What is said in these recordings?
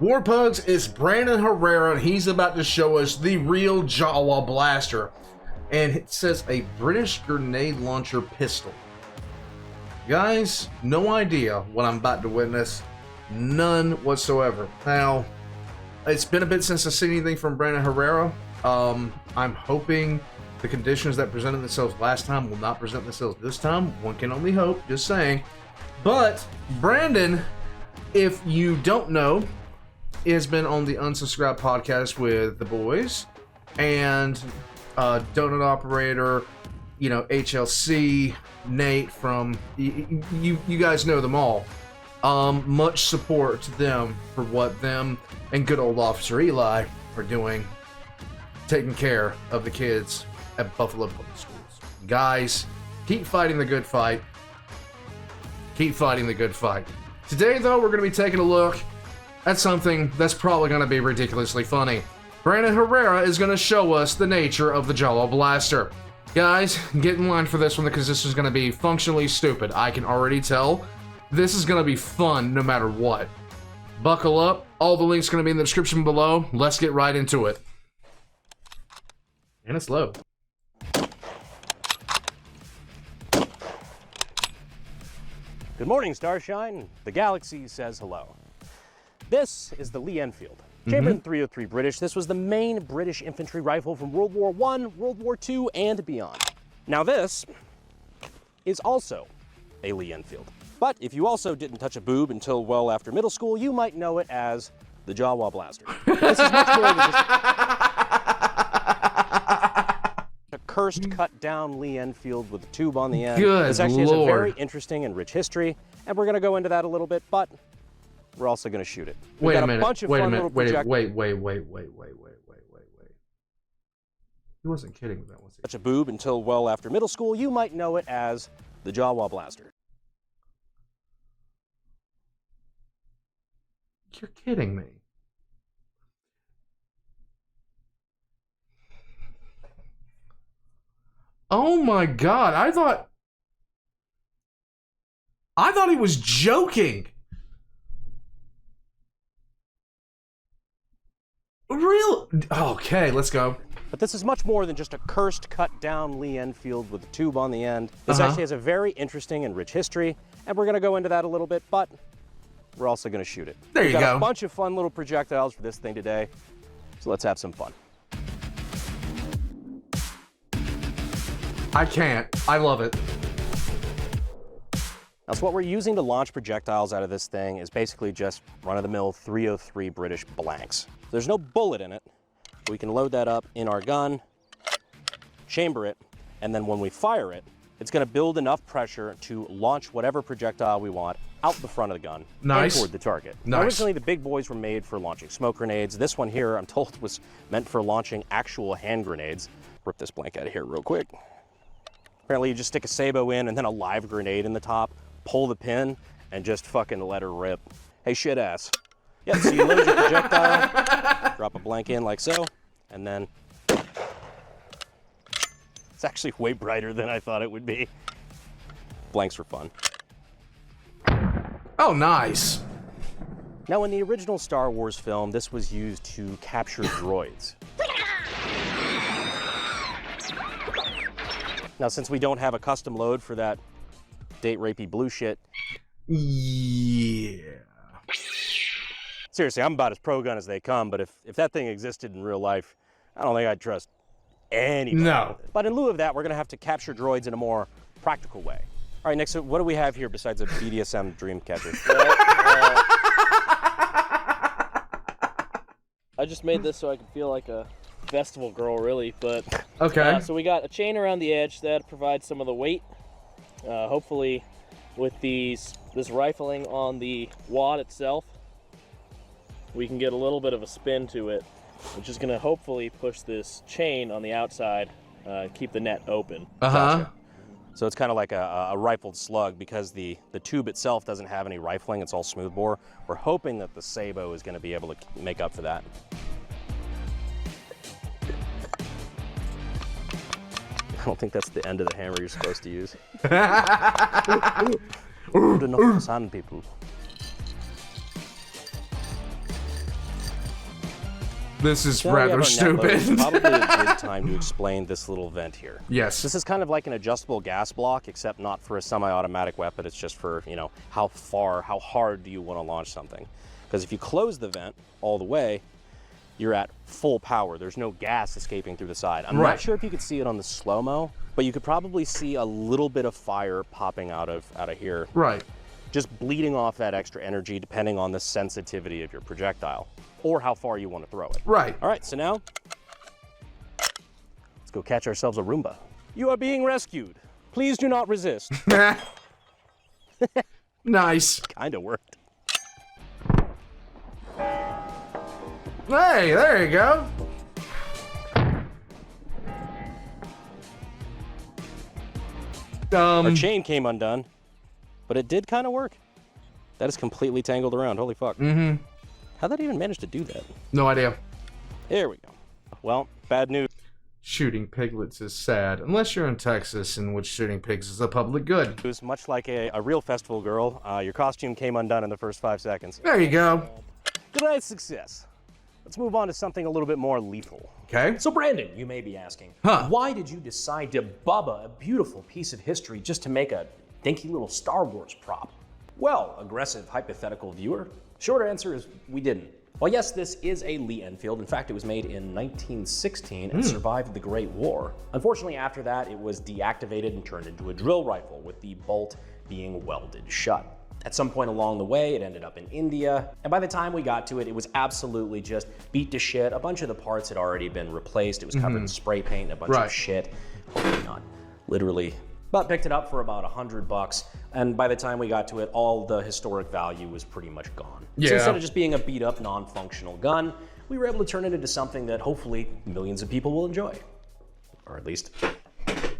Warpugs, it's Brandon Herrera, and he's about to show us the real Jawa blaster. And it says a British grenade launcher pistol. Guys, no idea what I'm about to witness. None whatsoever. Now, it's been a bit since I've seen anything from Brandon Herrera. I'm hoping the conditions that presented themselves last time will not present themselves this time. One can only hope, just saying. But, Brandon, if you don't know, has been on the Unsubscribed podcast with the boys and Donut Operator, you know, HLC, Nate from you guys know them all. Much support to them for what them and good old Officer Eli are doing, taking care of the kids at Buffalo Public Schools. Guys, keep fighting the good fight. Keep fighting the good fight. Today, though, we're going to be taking a look at something that's probably going to be ridiculously funny. Brandon Herrera is going to show us the nature of the Jawa blaster. Guys, get in line for this one because this is going to be functionally stupid. I can already tell. This is going to be fun no matter what. Buckle up. All the links are going to be in the description below. Let's get right into it. And it's low. Good morning, Starshine. The galaxy says hello. This is the Lee Enfield. Chambered in .303 British, this was the main British infantry rifle from World War I, World War II, and beyond. Now this is also a Lee Enfield. But if you also didn't touch a boob until well after middle school, you might know it as the Jawa blaster. This is much more than just a cursed cut down Lee Enfield with a tube on the end. Good This actually Lord. has a very interesting and rich history, and we're gonna go into that a little bit, but we're also gonna shoot it. We've got a bunch of fun little wait. He wasn't kidding with that one. Touch a boob until well after middle school, you might know it as the Jawa blaster. You're kidding me. Oh my God, I thought he was joking. Real? Okay, let's go. But this is much more than just a cursed cut down Lee Enfield with a tube on the end. This actually has a very interesting and rich history, and we're gonna go into that a little bit, but we're also gonna shoot it. There you We've got go. a bunch of fun little projectiles for this thing today, so let's have some fun. I can't. I love it. Now, so what we're using to launch projectiles out of this thing is basically just run-of-the-mill .303 British blanks. There's no bullet in it. We can load that up in our gun, chamber it, and then when we fire it, it's going to build enough pressure to launch whatever projectile we want out the front of the gun and toward the target. Now, originally, the big boys were made for launching smoke grenades. This one here, I'm told, was meant for launching actual hand grenades. Rip this blank out of here real quick. Apparently, you just stick a sabot in and then a live grenade in the top, pull the pin, and just fucking let her rip. Hey, shit ass. Yeah, so you load your projectile, drop a blank in like so, and then it's actually way brighter than I thought it would be. Blanks were fun. Oh, nice. Now, in the original Star Wars film, this was used to capture droids. Now, since we don't have a custom load for that date rapey blue shit. Yeah. Seriously, I'm about as pro-gun as they come, but if that thing existed in real life, I don't think I'd trust anybody. No. With it. But in lieu of that, we're gonna have to capture droids in a more practical way. All right, Nick, so what do we have here besides a BDSM dream catcher? I just made this so I could feel like a festival girl, really, but Okay. so we got a chain around the edge that provides some of the weight. Hopefully with this rifling on the wad itself, we can get a little bit of a spin to it, which is going to hopefully push this chain on the outside, keep the net open. Gotcha. So it's kind of like a rifled slug because the tube itself doesn't have any rifling, it's all smoothbore. We're hoping that the sabot is going to be able to make up for that. I don't think that's the end of the hammer you're supposed to use. Good enough for sand people. This is Now we have rather our net load. It's stupid. probably a good time to explain this little vent here. Yes. This is kind of like an adjustable gas block, except not for a semi-automatic weapon. It's just for, you know, how hard do you want to launch something? Because if you close the vent all the way, you're at full power. There's no gas escaping through the side. I'm not sure if you could see it on the slow-mo, but you could probably see a little bit of fire popping out of here. Right. Just bleeding off that extra energy depending on the sensitivity of your projectile or how far you want to throw it. Right. All right, so now let's go catch ourselves a Roomba. You are being rescued. Please do not resist. Nice. Kinda worked. Hey, there you go. Our chain came undone, but it did kind of work. That is completely tangled around. Holy fuck. Mm-hmm. How'd that even manage to do that? No idea. There we go. Well, bad news. Shooting piglets is sad, unless you're in Texas, in which shooting pigs is a public good. It was much like a real festival girl. Your costume came undone in the first 5 seconds. There you go. Denied success. Let's move on to something a little bit more lethal. Okay. So Brandon, you may be asking, why did you decide to bubba a beautiful piece of history just to make a dinky little Star Wars prop? Well, aggressive hypothetical viewer, short answer is we didn't. Well, yes, this is a Lee Enfield. In fact, it was made in 1916 and survived the Great War. Unfortunately, after that, it was deactivated and turned into a drill rifle with the bolt being welded shut. At some point along the way, it ended up in India, and by the time we got to it, it was absolutely just beat to shit. A bunch of the parts had already been replaced. It was covered in spray paint and a bunch of shit. Hopefully not, literally. But picked it up for about $100, and by the time we got to it, all the historic value was pretty much gone. So instead of just being a beat-up, non-functional gun, we were able to turn it into something that hopefully millions of people will enjoy. Or at least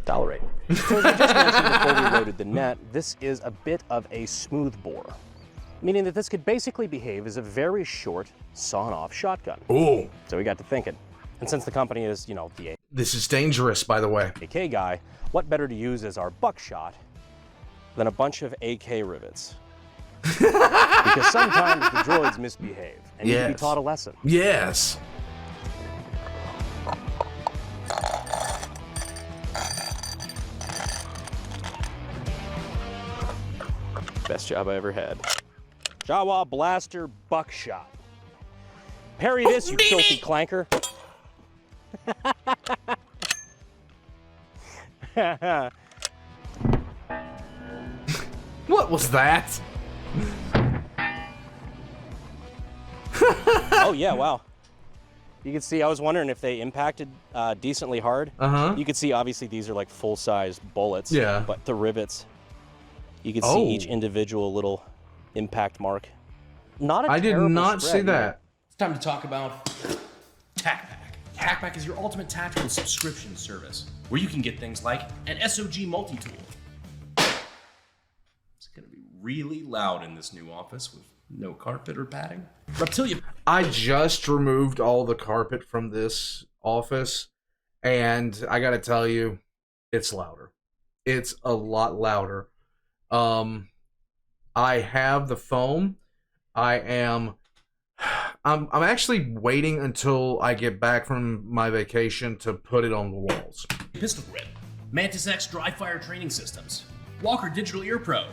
tolerate. So as I just mentioned before we loaded the net, this is a bit of a smooth bore, meaning that this could basically behave as a very short, sawn-off shotgun. Ooh. So we got to thinking. And since the company is, you know, the This is dangerous, by the way. AKGuy, what better to use as our buckshot than a bunch of AK rivets? Because sometimes the droids misbehave, and you can be taught a lesson. Yes. Best job I ever had. Jawa blaster buckshot. Parry this, you filthy clanker. What was that? Oh yeah, wow. You can see, I was wondering if they impacted decently hard. You can see, obviously, these are like full-size bullets. Yeah. But the rivets, you can see each individual little impact mark. Not a I did terrible not spread see that. It's time to talk about TacPak. TacPak is your ultimate tactical subscription service, where you can get things like an SOG multi-tool. It's gonna be really loud in this new office with no carpet or padding. Reptilia. I just removed all the carpet from this office, and I gotta tell you, it's louder. It's a lot louder. I have the foam. I'm actually waiting until I get back from my vacation to put it on the walls. Pistol Grip. Mantis X dry fire training systems. Walker Digital Ear Pro.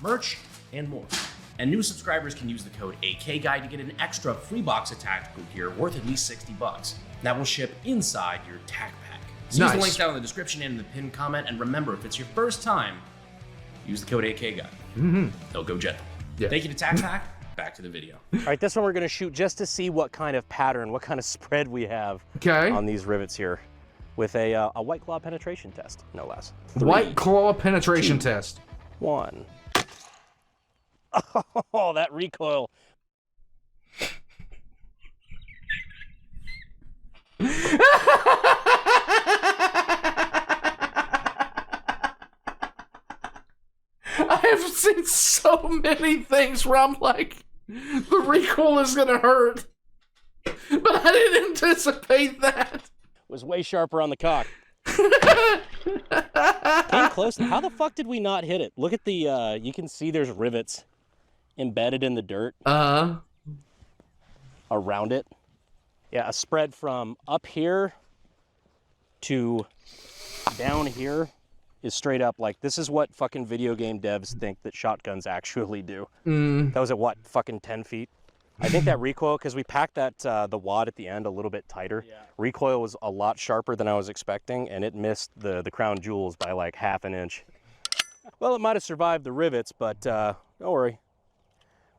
Merch and more. And new subscribers can use the code AKGuy to get an extra free box of tactical gear worth at least $60. That will ship inside your TacPak. So use the links down in the description and in the pinned comment. And remember, if it's your first time, use the code AKGuy. They'll go gentle. Yeah. Thank you to TacPak. Back to the video. All right, this one we're gonna shoot just to see what kind of pattern, what kind of spread we have on these rivets here with a White Claw penetration test, no less. White Claw penetration test. 1. Oh, that recoil. I have seen so many things where I'm like, the recoil is gonna hurt. But I didn't anticipate that. Was way sharper on the cock. Came close. How the fuck did we not hit it? Look at the, you can see there's rivets embedded in the dirt around it. Yeah, a spread from up here to down here is straight up like, this is what fucking video game devs think that shotguns actually do. That was at what, fucking 10 feet? I think that recoil, because we packed that the wad at the end a little bit tighter, recoil was a lot sharper than I was expecting, and it missed the crown jewels by like half an inch. Well, it might have survived the rivets, but don't worry.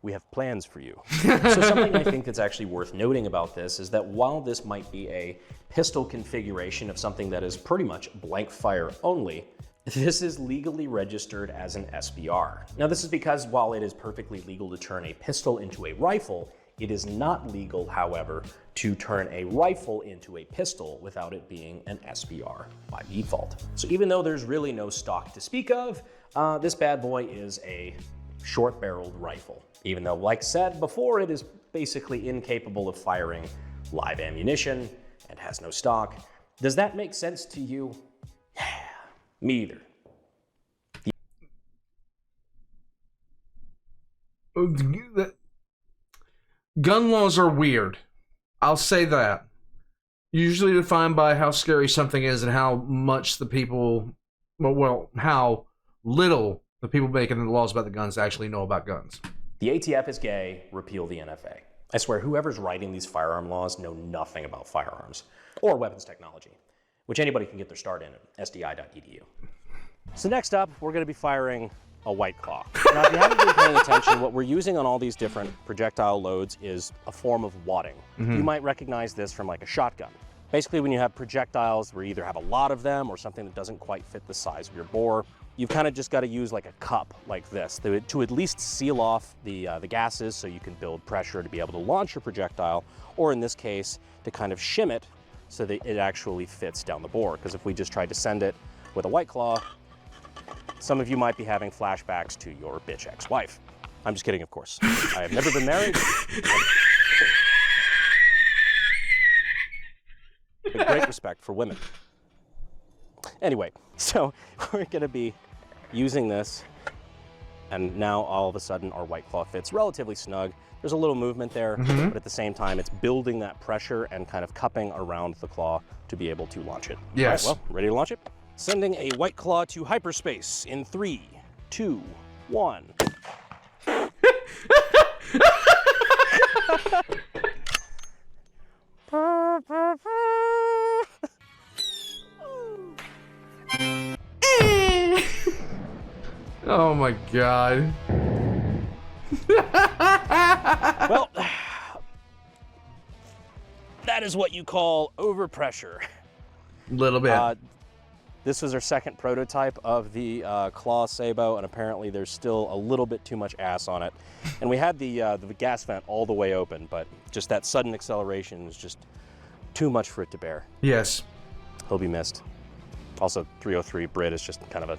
We have plans for you. So something I think that's actually worth noting about this is that while this might be a pistol configuration of something that is pretty much blank fire only, this is legally registered as an SBR. Now this is because while it is perfectly legal to turn a pistol into a rifle, it is not legal, however, to turn a rifle into a pistol without it being an SBR by default. So even though there's really no stock to speak of, this bad boy is a short-barreled rifle. Even though, like said before, it is basically incapable of firing live ammunition and has no stock. Does that make sense to you? Yeah, me either. Gun laws are weird. I'll say that. Usually defined by how scary something is and how much the people, well, how little the people making the laws about the guns actually know about guns. The ATF is gay, repeal the NFA. I swear, whoever's writing these firearm laws know nothing about firearms or weapons technology, which anybody can get their start in at SDI.edu. So next up, we're going to be firing a White Claw. Now, if you haven't been paying attention, what we're using on all these different projectile loads is a form of wadding. You might recognize this from like a shotgun. Basically, when you have projectiles where you either have a lot of them or something that doesn't quite fit the size of your bore, you've kind of just got to use like a cup like this to at least seal off the gases so you can build pressure to be able to launch your projectile, or in this case, to kind of shim it so that it actually fits down the bore. Because if we just tried to send it with a White Claw, some of you might be having flashbacks to your bitch ex-wife. I'm just kidding, of course. I have never been married. But great respect for women. Anyway, so we're going to be using this, and now all of a sudden our White Claw fits relatively snug. There's a little movement there, but at the same time it's building that pressure and kind of cupping around the claw to be able to launch it. Yes. All right, well, ready to launch it? Sending a White Claw to hyperspace in 3, 2, 1. Oh my god. Well, that is what you call overpressure. Little bit. This was our second prototype of the Claw Sabo, and apparently there's still a little bit too much ass on it. And we had the gas vent all the way open, but just that sudden acceleration is just too much for it to bear. Yes. He'll be missed. Also, 303 Brit is just kind of a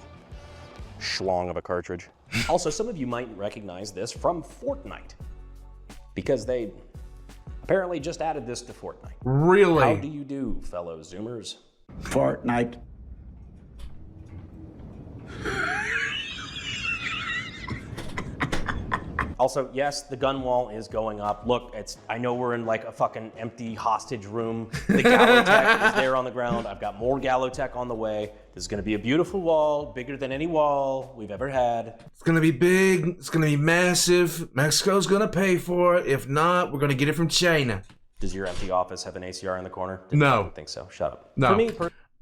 schlong of a cartridge. Also, some of you might recognize this from Fortnite, because they apparently just added this to Fortnite. Really? How do you do, fellow Zoomers? Fortnite. Also, yes, the gun wall is going up. Look, I know we're in like a fucking empty hostage room. The Gallotech is there on the ground. I've got more Gallotech on the way. This is gonna be a beautiful wall, bigger than any wall we've ever had. It's gonna be big, it's gonna be massive. Mexico's gonna pay for it. If not, we're gonna get it from China. Does your empty office have an ACR in the corner? No. I don't think so. Shut up. No. For me,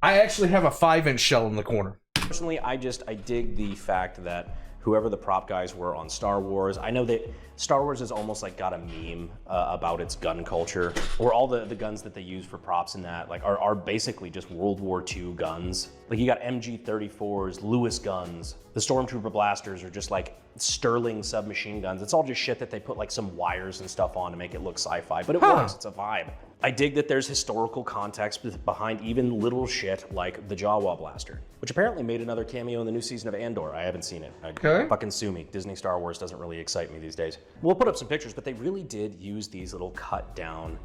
I actually have a 5-inch shell in the corner. personally, I dig the fact that whoever the prop guys were on Star Wars, I know that Star Wars has almost like got a meme about its gun culture, where all the guns that they use for props and that like are basically just World War II guns. Like you got MG34s, Lewis guns, the Stormtrooper blasters are just like Sterling submachine guns. It's all just shit that they put like some wires and stuff on to make it look sci-fi, but it works, it's a vibe. I dig that there's historical context behind even little shit like the Jawa blaster, which apparently made another cameo in the new season of Andor. I haven't seen it. Okay. Fucking sue me. Disney Star Wars doesn't really excite me these days. We'll put up some pictures, but they really did use these little cut down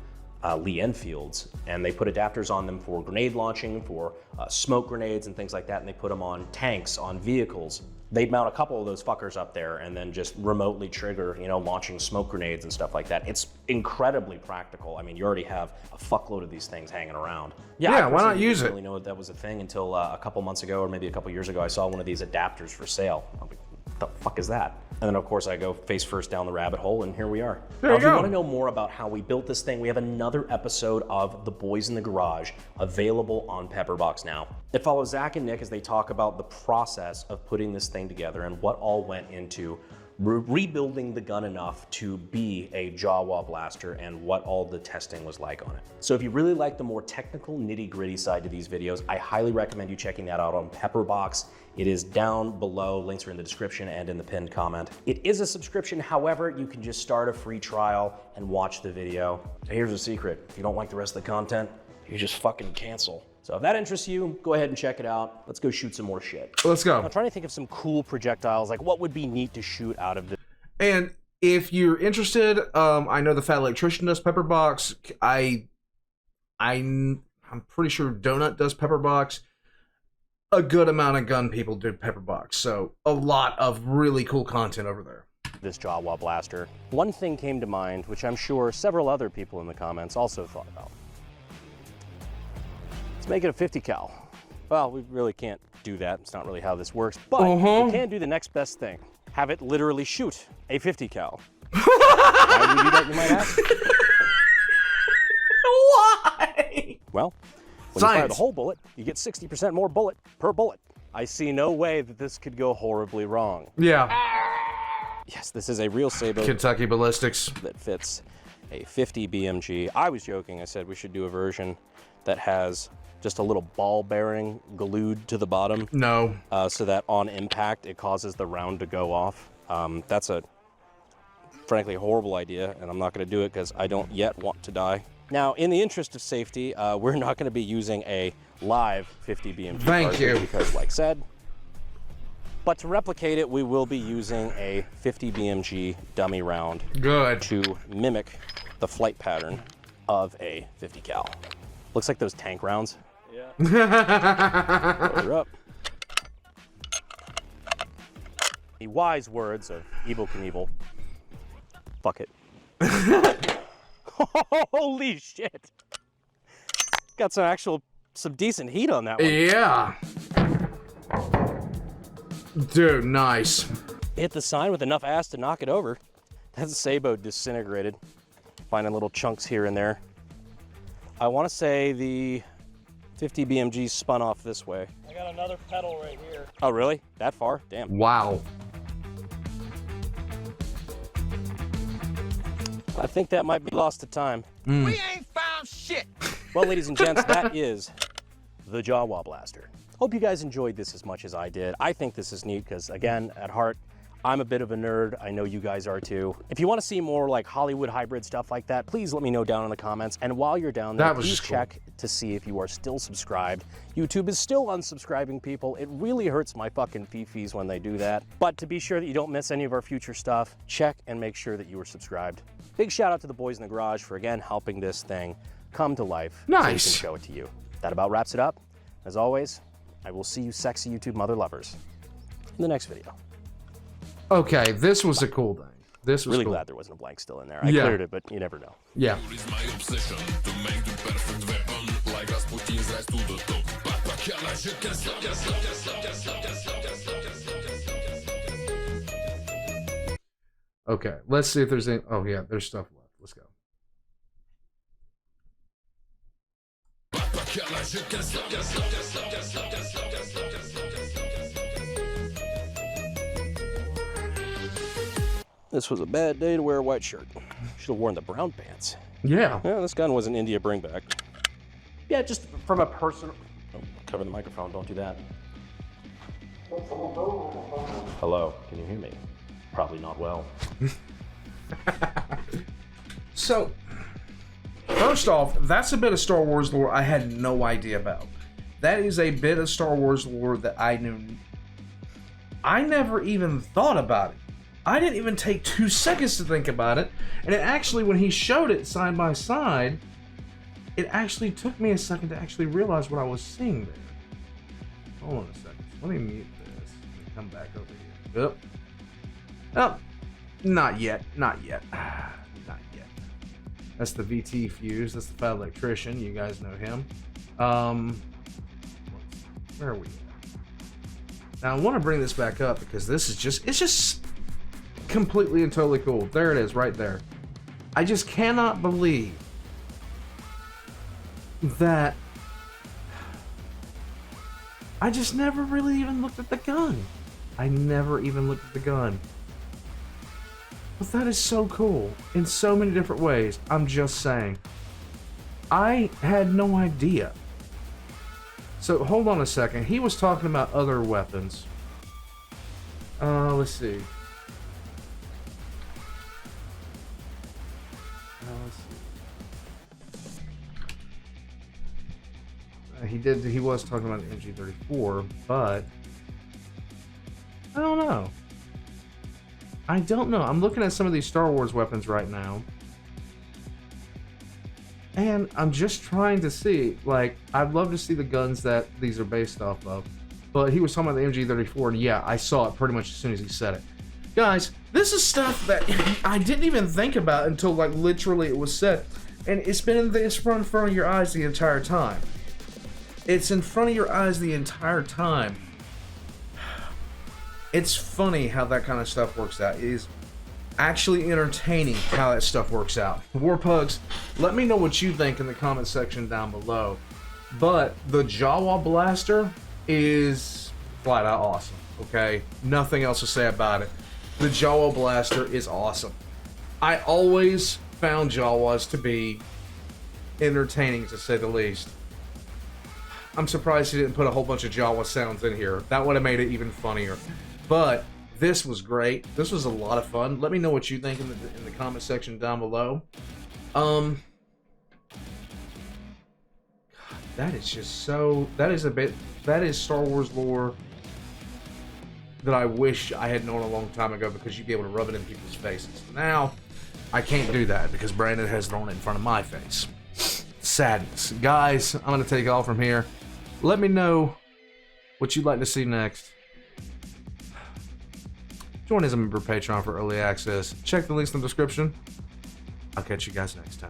Lee Enfields, and they put adapters on them for grenade launching, for smoke grenades and things like that, and they put them on tanks, on vehicles. They'd mount a couple of those fuckers up there and then just remotely trigger, you know, launching smoke grenades and stuff like that. It's incredibly practical. I mean, you already have a fuckload of these things hanging around. Yeah, why not use it? I didn't really know that was a thing until a couple months ago, or maybe a couple years ago, I saw one of these adapters for sale. I'm like, what the fuck is that? And then of course I go face first down the rabbit hole, and here we are. Now, if you want to know more about how we built this thing, we have another episode of The Boys in the Garage available on Pepperbox now. It follows Zach and Nick as they talk about the process of putting this thing together and what all went into rebuilding the gun enough to be a Jawa blaster and what all the testing was like on it. So if you really like the more technical nitty-gritty side to these videos, I highly recommend you checking that out on Pepperbox. It is down below, links are in the description and in the pinned comment. It is a subscription, however, you can just start a free trial and watch the video. Here's a secret, if you don't like the rest of the content, you just fucking cancel. So if that interests you, go ahead and check it out. Let's go shoot some more shit. Let's go. I'm trying to think of some cool projectiles, like what would be neat to shoot out of this. And if you're interested, I know the Fat Electrician does Pepperbox. I'm pretty sure Donut does Pepperbox. A good amount of gun people do Pepperbox, so a lot of really cool content over there. This Jawa blaster. One thing came to mind, which I'm sure several other people in the comments also thought about. Let's make it a 50 cal. Well, we really can't do that. It's not really how this works, but we can do the next best thing. Have it literally shoot a 50 cal. Why would we do that, you might ask? Why? Well, when you fire the whole bullet, you get 60% more bullet per bullet. I see no way that this could go horribly wrong. Yeah. Yes, this is a real Sabo Kentucky Ballistics that fits a 50 BMG. I was joking. I said we should do a version that has just a little ball bearing glued to the bottom. No. So that on impact, it causes the round to go off. That's a frankly horrible idea, and I'm not going to do it because I don't yet want to die. Now, in the interest of safety, we're not going to be using a live 50 BMG Thank you. because, like said, but to replicate it, we will be using a 50 BMG dummy round. Good. To mimic the flight pattern of a 50 cal. Looks like those tank rounds. Yeah. Load her up. The wise words of Evel Knievel. Fuck it. Holy shit. Got some decent heat on that one. Yeah. Dude, nice. Hit the sign with enough ass to knock it over. That Sabo disintegrated. Finding little chunks here and there. I want to say the 50 BMG spun off this way. I got another pedal right here. Oh, really? That far? Damn. Wow. I think that might be lost to time. We ain't found shit. Well, ladies and gents, that is the Jawa blaster. Hope you guys enjoyed this as much as I did. I think this is neat because, again, at heart, I'm a bit of a nerd. I know you guys are too. If you want to see more like Hollywood hybrid stuff like that, please let me know down in the comments. And while you're down there, please check to see if you are still subscribed. YouTube is still unsubscribing people. It really hurts my fucking fifis when they do that. But to be sure that you don't miss any of our future stuff, check and make sure that you are subscribed. Big shout out to the boys in the garage for, again, helping this thing come to life. Nice. So we can show it to you. That about wraps it up. As always, I will see you sexy YouTube mother lovers in the next video. Okay, this was a cool thing. This was really cool. glad there wasn't a blank still in there. I cleared it, but you never know. Yeah. Okay, let's see if there's any. Oh yeah, there's stuff left. Let's go. This was a bad day to wear a white shirt. Should have worn the brown pants. Yeah. Yeah, this gun was an India bringback. Yeah, just from a personal... Oh, cover the microphone, don't do that. Hello, can you hear me? Probably not well. So, first off, that's a bit of Star Wars lore I had no idea about. That is a bit of Star Wars lore that I knew. I never even thought about it. I didn't even take 2 seconds to think about it. And it actually, when he showed it side by side, it actually took me a second to actually realize what I was seeing there. Hold on a second. Let me mute this and come back over here. Yep. Oh, not yet. Not yet. Not yet. That's the VT fuse. That's the fat electrician. You guys know him. Where are we? Now I want to bring this back up because this is it's just completely and totally cool. There it is, right there. I just cannot believe that I just never really even looked at the gun. I never even looked at the gun. But that is so cool in so many different ways. I'm just saying. I had no idea. So hold on a second. He was talking about other weapons. Let's see. He was talking about the MG34, but I don't know. I'm looking at some of these Star Wars weapons right now. And I'm just trying to see, like, I'd love to see the guns that these are based off of. But he was talking about the MG34, and yeah, I saw it pretty much as soon as he said it. Guys, this is stuff that I didn't even think about until, like, literally it was said. And it's been in front of your eyes the entire time. It's in front of your eyes the entire time. It's funny how that kind of stuff works out. It is actually entertaining how that stuff works out. Warpugs, let me know what you think in the comment section down below. But the Jawa blaster is flat out awesome, okay? Nothing else to say about it. The Jawa blaster is awesome. I always found Jawas to be entertaining, to say the least. I'm surprised he didn't put a whole bunch of Jawa sounds in here. That would have made it even funnier. But this was great. This was a lot of fun. Let me know what you think in the comment section down below. That is just so... That is Star Wars lore that I wish I had known a long time ago, because you'd be able to rub it in people's faces. Now, I can't do that because Brandon has thrown it in front of my face. Sadness. Guys, I'm going to take it all from here. Let me know what you'd like to see next. Join as a member of Patreon for early access. Check the links in the description. I'll catch you guys next time.